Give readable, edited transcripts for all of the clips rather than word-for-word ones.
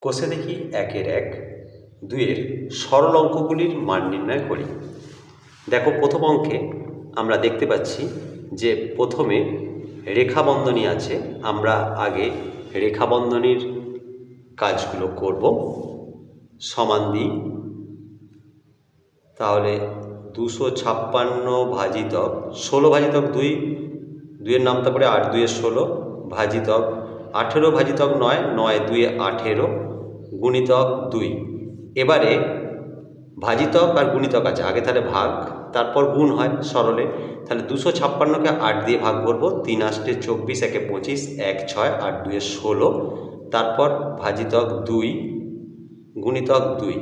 কষে দেখি ১-এর ১, ২-এর সরল অঙ্কগুলির মান নির্ণয় করি। দেখো প্রথম অঙ্কে আমরা দেখতে পাচ্ছি যে প্রথমে রেখাবন্ধনী আছে। আমরা আগে রেখাবন্ধনীর কাজগুলো করব। সমান দিই, তাহলে 256 ভাজিতক 16 ভাজিতক 2, 2-এর নামতা পড়ে 8 2-এ 16 ভাজিতক 18 ভাজিতক 9, 9 2-এ 18 গুণিতক 2। এবারে ভাজিতক আর গুণিতক আছে, আগে তাহলে ভাগ তারপর গুণ হয় সরলে। তাহলে 256কে 8 দিয়ে ভাগ করব, 3 8 24, 1 25, 1 6, 8 2-এ 16, তারপর ভাজিতক 2 গুণিতক 2।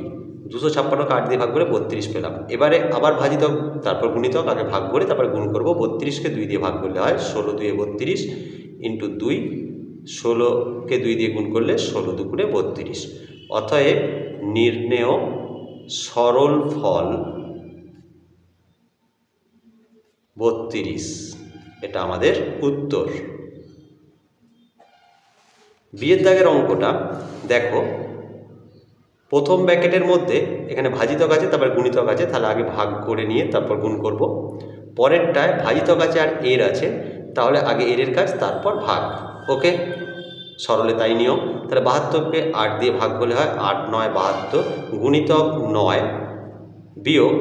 256কে 8 দিয়ে ভাগ করে 32 পেলাম। এবারে আবার ভাজিতক তারপর গুণিতক, আগে ভাগ করে তারপর গুণ করব। 32কে 2 দিয়ে ভাগ করলে হয় 16 2-এ 32 ইন্টু 2, 16কে 2 দিয়ে গুণ করলে 16 2 32। অতএব নির্ণেয় সরল ফল 32। এটা আমাদের উত্তর। বিয়ের দাগের অঙ্কটা দেখো, প্রথম ব্র্যাকেটের মধ্যে এখানে ভাজিতক আছে তারপর গুণিতক আছে, তাহলে আগে ভাগ করে নিয়ে তারপর গুণ করব। পরেরটায় ভাজিতক আছে আর এর আছে, তাহলে আগে এর কাজ তারপর ভাগ। ওকে, সরলে তাই নিয়ম। তাহলে 72কে 8 দিয়ে ভাগ করলে হয় 8 9 72 গুণিতক 9 বিয়োগ,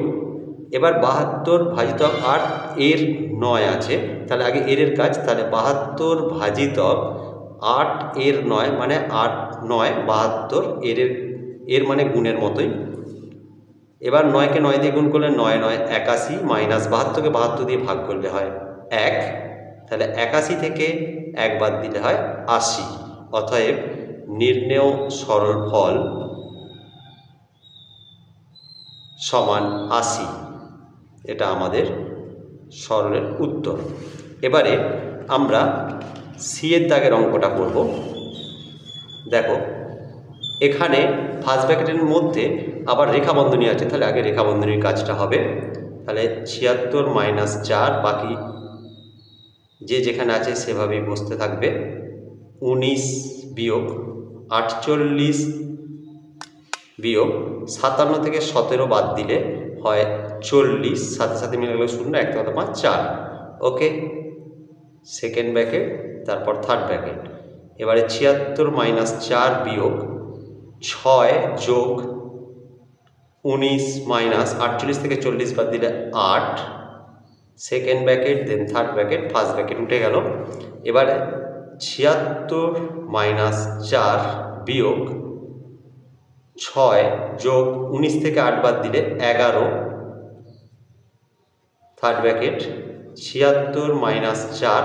এবার 72 ভাজিতক 8 এর 9 আছে, তাহলে আগে এর কাজ। তাহলে 72 ভাজিতক 8 এর 9 মানে 8 9 72, এর মানে গুণের মতোই। এবার 9কে 9 দিয়ে গুণ করলে 9 9 81 মাইনাস 72কে 72 দিয়ে ভাগ করলে হয় 1, তাহলে 81 থেকে 1 বাদ দিলে হয় 80। অতএব নির্ণেয় সরল ফল সমান 80। এটা আমাদের সরলের উত্তর। এবারে আমরা সি এর দাগের অঙ্কটা করব। দেখো এখানে ফার্স্ট ব্র্যাকেটের মধ্যে আবার রেখাবন্ধনী আছে, তাহলে আগে রেখাবন্ধনীর কাজটা হবে। তাহলে 76 মাইনাস 4, বাকি যে যেখানে আছে সেভাবেই বসতে থাকবে। 19 বিয়োগ 48 বিয়োগ 57 থেকে 17 বাদ দিলে হয় 40, সাথে সাথে মিলে গেল 0, 1 থেকে 5 4। ওকে, সেকেন্ড ব্র্যাকেট তারপর থার্ড ব্র্যাকেট। এবারে 76 মাইনাস 4 বিয়োগ 6 যোগ 19 মাইনাস 48 থেকে 40 বাদ দিলে 8, সেকেন্ড ব্র্যাকেট দেন থার্ড ব্র্যাকেট, ফার্স্ট ব্র্যাকেট উঠে গেল। এবারে 76 মাইনাস 4 বিয়োগ 6 যোগ 19 থেকে 8 বাদ দিলে 11, থার্ড ব্র্যাকেট 76 মাইনাস 4।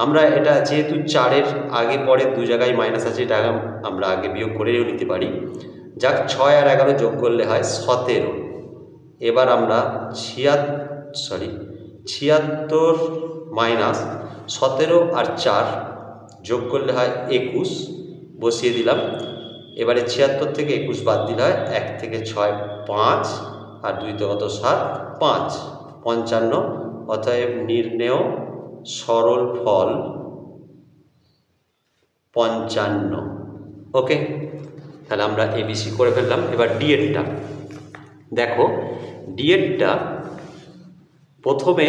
আমরা এটা যেহেতু 4-এর আগে পরে দু জায়গায় মাইনাস আছে, এটা আমরা আগে বিয়োগ করেও নিতে পারি। যাক, 6 আর 11 যোগ করলে হয় 17। এবার আমরা 76 মাইনাস 17 আর 4 যোগ করলে হয় 21, বসিয়ে দিলাম। এবারে 76 থেকে 21 বাদ দিলে হয় 1 থেকে 6 5 আর 2 থেকে 7 5 55। অতএব নির্ণেয় সরল ফল 55। ওকে, তাহলে আমরা এবিসি করে ফেললাম। এবার ডিএডটা দেখো, ডিএডটা প্রথমে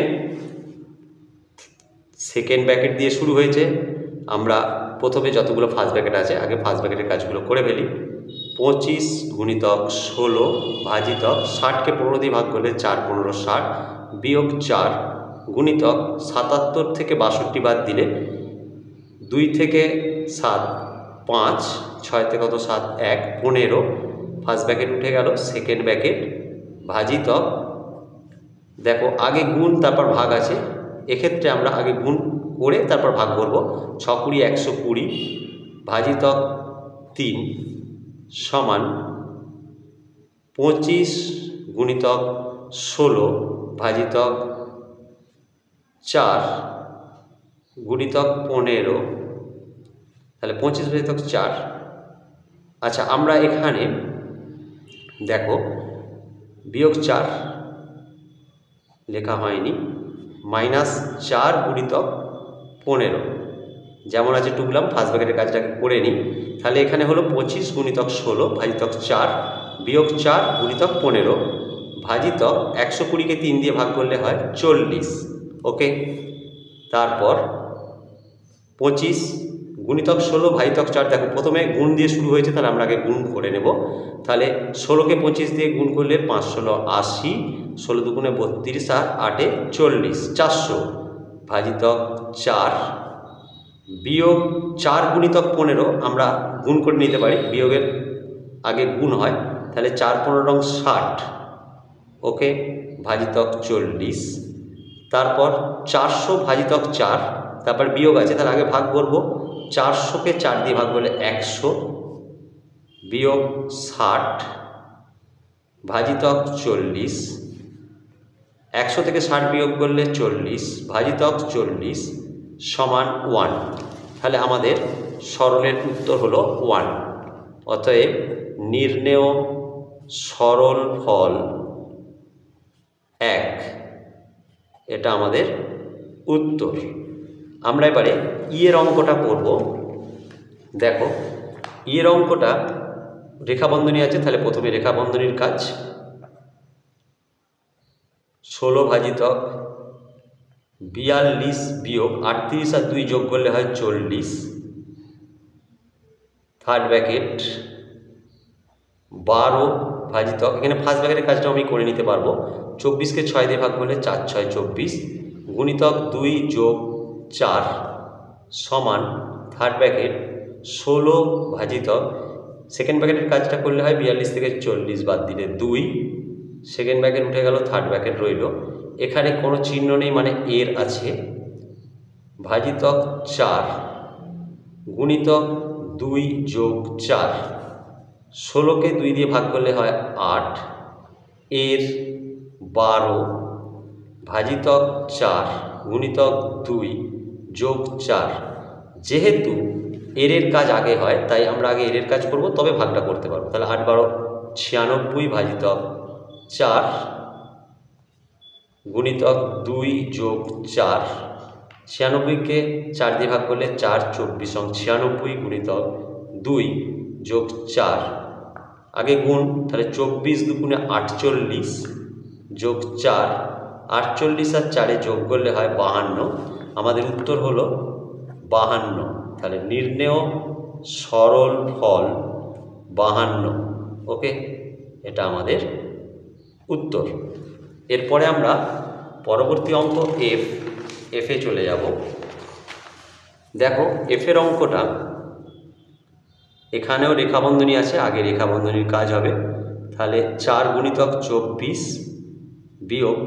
সেকেন্ড ব্র্যাকেট দিয়ে শুরু হয়েছে। আমরা প্রথমে যতগুলো ফার্স্ট ব্র্যাকেট আছে আগে ফার্স্ট ব্র্যাকেটের কাজগুলো করে ফেলি। 25 গুণিতক 16 ভাজিতক 60কে 15 দিয়ে ভাগ করলে 4 15 60 বিয়োগ 4 গুণিতক 77 থেকে 62 বাদ দিলে 2 থেকে 7 5, 6 থেকে 7 1 15, ফার্স্ট ব্র্যাকেট উঠে গেল। সেকেন্ড ব্র্যাকেট ভাজিতক, দেখো আগে গুণ তারপর ভাগ আছে, এক্ষেত্রে আমরা আগে গুণ করে তারপর ভাগ করব। 6 20 120 ভাজিতক 3 সমান 25 গুণিতক 16 ভাজিতক 4 গুণিতক 15, তাহলে 25 ভাজিতক 4। আচ্ছা, আমরা এখানে দেখো বিয়োগ 4 লেখা হয়নি, মাইনাস 4 গুণিতক 15, যেমন আছে টুকলাম, ফার্স্ট ব্র্যাকেটের কাজটাকে করে নিই। তাহলে এখানে হলো 25 গুণিতক 16 ভাজিতক 4 বিয়োগ 4 গুণিতক 15 ভাজিতক 120কে 3 দিয়ে ভাগ করলে হয় 40। ওকে, তারপর 25 গুণিতক 16 ভাজিতক 4, দেখো প্রথমে গুণ দিয়ে শুরু হয়েছে, তাহলে আমরা আগে গুণ করে নেব। তাহলে 16কে 25 দিয়ে গুণ করলে 5 16 80, 16 দুগুণে 32 আর 8 40, 400 ভাজিতক 4 বিয়োগ 4 গুণিতক 15, আমরা গুণ করে নিতে পারি, বিয়োগের আগে গুণ হয়। তাহলে 4 15 60, ওকে, ভাজিতক 40। তারপর 400 ভাজিতক 4, তারপর বিয়োগ আছে, তাহলে আগে ভাগ করব। 400কে 4 দিয়ে ভাগ করলে 100 বিয়োগ 60 ভাজিতক 40, 100 থেকে 60 বিয়োগ করলে 40 ভাজিতক 40 সমান 1। তাহলে আমাদের সরলের উত্তর হলো 1। অতএব নির্ণেয় সরল ফল 1, এটা আমাদের উত্তর। আমরা এবারে এর অঙ্কটা করব। দেখো এর অঙ্কটা রেখাবন্ধনী আছে, তাহলে প্রথমে রেখাবন্ধনীর কাজ। 16 ভাজিতক 42 বিয়োগ 38 আর 2 যোগ করলে হয় 40, থার্ড ব্র্যাকেট 12 ভাজিতক, এখানে ফার্স্ট ব্র্যাকেটের কাজটা আমি করে নিতে পারবো। 24কে 6 দিয়ে ভাগ করলে 4 6 24 গুণিতক 2 যোগ 4 সমান থার্ড ব্র্যাকেট 16 ভাজিতক, সেকেন্ড ব্র্যাকেটের কাজটা করলে হয় 42 থেকে 40 বাদ দিলে 2, সেকেন্ড ব্র্যাকেট উঠে গেল, থার্ড ব্র্যাকেট রইল। এখানে কোনো চিহ্ন নেই, মানে এর আছে, ভাজিতক 4 গুণিতক 2 যোগ 4, 16কে 2 দিয়ে ভাগ করলে হয় 8, এর 12 ভাজিতক 4 গুণিতক 2 যোগ 4। যেহেতু এর কাজ আগে হয়, তাই আমরা আগে এর কাজ করব, তবে ভাগটা করতে পারবো। তাহলে 8 12 96 ভাজিতক 4 গুণিতক 2 যোগ 4, 96কে 4 দিয়ে ভাগ করলে 4 24 96 গুণিতক 2 যোগ 4, আগে গুণ, তাহলে 24 দুগুণে 48 যোগ 4, 48 আর 4 যোগ করলে হয় 52। আমাদের উত্তর হলো 52। তাহলে নির্ণেয় সরল ফল 52। ওকে, এটা আমাদের উত্তর। এরপরে আমরা পরবর্তী অঙ্ক এফে চলে যাব। দেখো এফের অঙ্কটা, এখানেও রেখাবন্ধনী আছে, আগে রেখাবন্ধনীর কাজ হবে। তাহলে 4 গুণিতক 24 বিয়োগ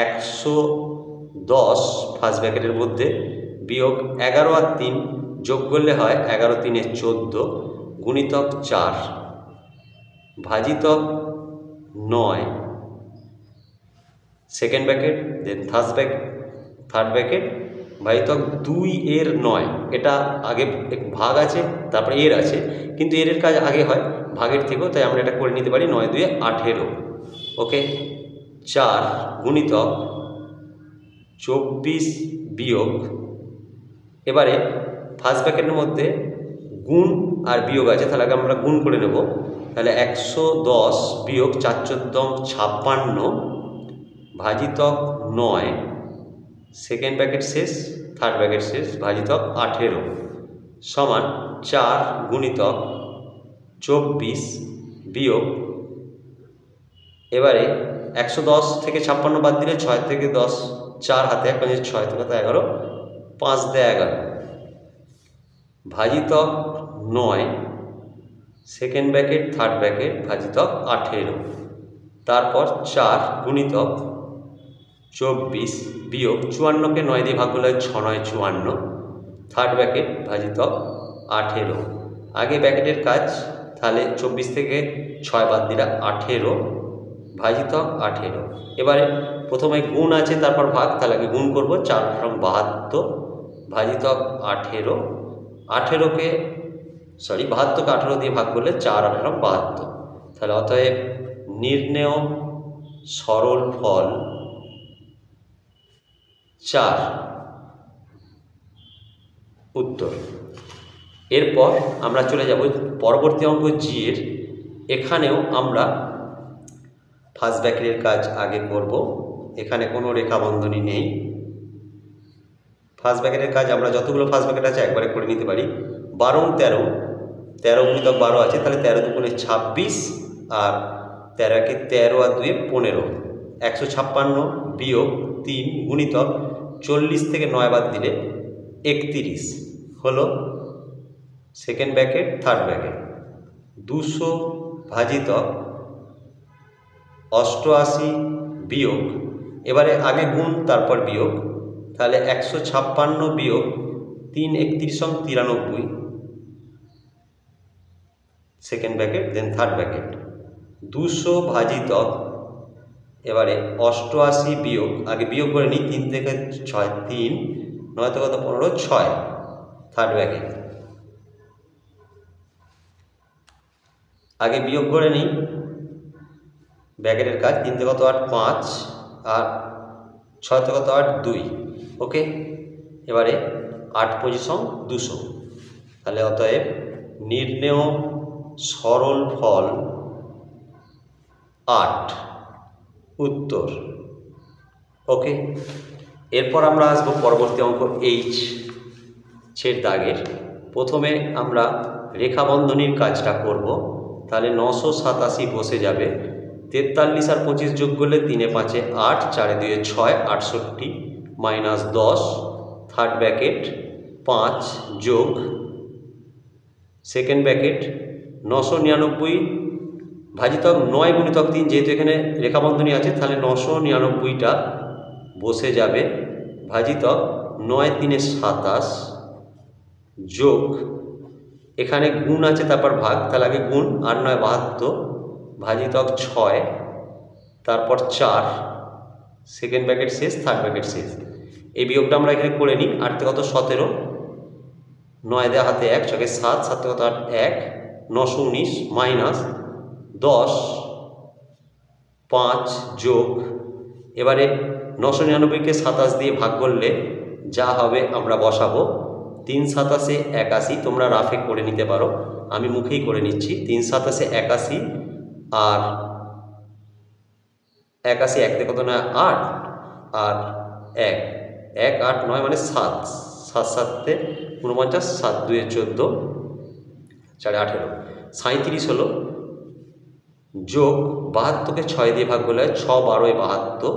110 ফার্স্ট ব্র্যাকেটের মধ্যে বিয়োগ 11 আর 3 যোগ করলে হয় 11 3 14 গুণিতক 4 ভাজিতক 9, সেকেন্ড ব্র্যাকেট দেন থার্ড ব্র্যাকেট ভাজিতক 2 এর 9। এটা আগে ভাগ আছে, তারপরে এর আছে, কিন্তু এর কাজ আগে হয় ভাগের থেকেও, তাই আমরা এটা করে নিতে পারি 9 2 18। ওকে, 4 গুণিতক 24 বিয়োগ, এবারে ফার্স্ট ব্র্যাকেটের মধ্যে গুণ আর বিয়োগ আছে, তাহলে আগে আমরা গুণ করে নেব। তাহলে 110 বিয়োগ 4 14 56 ভাজিতক 9, সেকেন্ড ব্র্যাকেট শেষ, থার্ড ব্র্যাকেট শেষ, ভাজিতক 18 সমান 4 গুণিতক 24 বিয়োগ, এবারে 110 থেকে 56 বাদ দিলে 6 থেকে 10, 4 হাতে 1 5 6 থেকে 11, 5 দিয়ে 11 ভাজিতক 9, সেকেন্ড ব্র্যাকেট থার্ড ব্র্যাকেট ভাজিতক 18, তারপর 4 গুণিতক 24 বিয়োগ 54কে 9 দিয়ে ভাগ করলে 6 9 54, থার্ড ব্র্যাকেট ভাজিতক 18। আগে ব্র্যাকেটের কাজ, তাহলে 24 থেকে 6 বাদ দিলে 18 ভাজিতক 18। এবারে প্রথমে গুণ আছে, তারপর ভাগ, তাহলে আগে গুণ করব। 4 72 ভাজিতক 18, 72কে 18 দিয়ে ভাগ করলে 4 18 72। তাহলে অতএব নির্ণেয় সরল ফল 4। উত্তর। এরপর আমরা চলে যাব পরবর্তী অঙ্ক জি এর। এখানেও আমরা ফার্স্ট ব্র্যাকেটের কাজ আগে করব। এখানে কোনো রেখা বন্ধনী নেই। ফার্স্ট ব্র্যাকেটের কাজ আমরা যতগুলো ফার্স্ট ব্র্যাকেট আছে একবারে করে নিতে পারি। 12 13, 13 গুণিতক 12 আছে, তাহলে 13 দুগুণে 26, আর 13 একে 13 আর 2 15, 156 বিয়োগ 3 গুণিতক 40 থেকে 9 বাদ দিলে 31 হলো সেকেন্ড ব্র্যাকেট থার্ড ব্র্যাকেট। 200 ভাজিতক 88 বিয়োগ, এবারে আগে গুণ তারপর বিয়োগ, তাহলে 156 বিয়োগ 3 31 93, সেকেন্ড ব্র্যাকেট দেন থার্ড ব্র্যাকেট। 200 ভাজিতক এবারে 88 বিয়োগ, আগে বিয়োগ করে নিই, 3 থেকে 6 3, 9 থেকে 15 6, থার্ড ব্র্যাকেট। আগে বিয়োগ করে নিই, ব্র্যাকেটের কাজ 3 থেকে 8 5, আর 6 থেকে 8 2, ওকে। এবারে 8 পজিশন 200, তাহলে অতএব নির্ণেয় সরল ফল 8, উত্তর, ওকে। এরপর আমরা আসবো পরবর্তী অঙ্ক এইচ ছের দাগের। প্রথমে আমরা রেখা বন্ধনীর কাজটা করব, তাহলে 987 বসে যাবে। 43 আর 25 যোগ করলে 3 এ 5 এ 8, 4 এ 2 এ 6, 68 মাইনাস 10, থার্ড ব্র্যাকেট 5 যোগ সেকেন্ড ব্র্যাকেট 999 ভাজিতক 9 গুণিতক 3, যেহেতু এখানে রেখা বন্ধনী আছে তাহলে 999টা বসে যাবে, ভাজিতক 9 3 27 যোগ, এখানে গুণ আছে তারপর ভাগ, তাহলে আগে গুণ, 8 9 72 ভাজিতক 6, তারপর 4, সেকেন্ড ব্র্যাকেট শেষ থার্ড ব্র্যাকেট শেষ। এই বিয়োগটা আমরা এখানে করে নিই। 8 থেকে 17, 9 দেওয়া হাতে 1, 6 7, 7 থেকে 8 1, 919 মাইনাস 10 5 যোগ, এবারে 999কে 27 দিয়ে ভাগ করলে যা হবে আমরা বসাবো। 3 27 81, তোমরা রাফে করে নিতে পারো, আমি মুখেই করে নিচ্ছি। 3 27 81, আর 81 1 থেকে কত না 8, আর 1 1 8 9 মানে 7, 7 7 49, 7 2 14, 4 18, 37 হলো, যোগ 72কে 6 দিয়ে ভাগ করলে 6 12 72,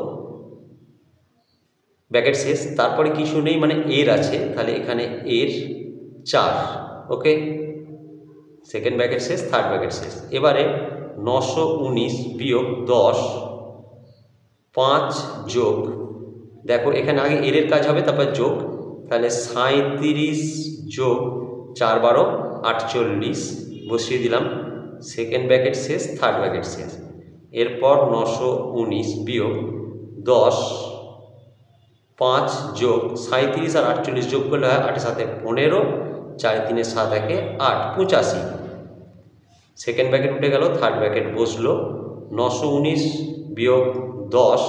ব্র্যাকেট শেষ। তারপরে কিছু নেই, মানে এর আছে, তাহলে এখানে এর 4, ওকে, সেকেন্ড ব্র্যাকেট শেষ থার্ড ব্র্যাকেট শেষ। এবারে 919 বিয়োগ 10 5 যোগ, দেখো এখানে আগে এর কাজ হবে তারপর যোগ, তাহলে 37 যোগ 4 12 48 বসিয়ে দিলাম, সেকেন্ড ব্র্যাকেট শেষ থার্ড ব্র্যাকেট শেষ। এরপর 919 বিয়োগ 10 5 যোগ 37 আর 48 যোগ করলে হয় 8 7 15, 4 3 7 1 8 85, সেকেন্ড ব্র্যাকেট উঠে গেল থার্ড ব্র্যাকেট বসলো। 919 বিয়োগ 10,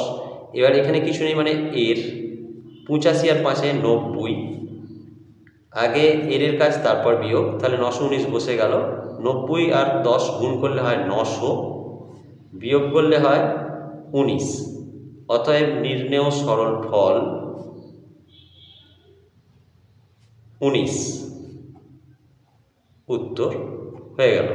এবার এখানে কিছু নেই, মানে এর 85 আর 5 90, আগে এর কাজ তারপর বিয়োগ, তাহলে 919 বসে গেল। 90 আর 10 গুণ করলে হয় 900, বিয়োগ করলে হয় 19, অতএব নির্ণেয় সরল ফল 19, উত্তর হয়ে গেল।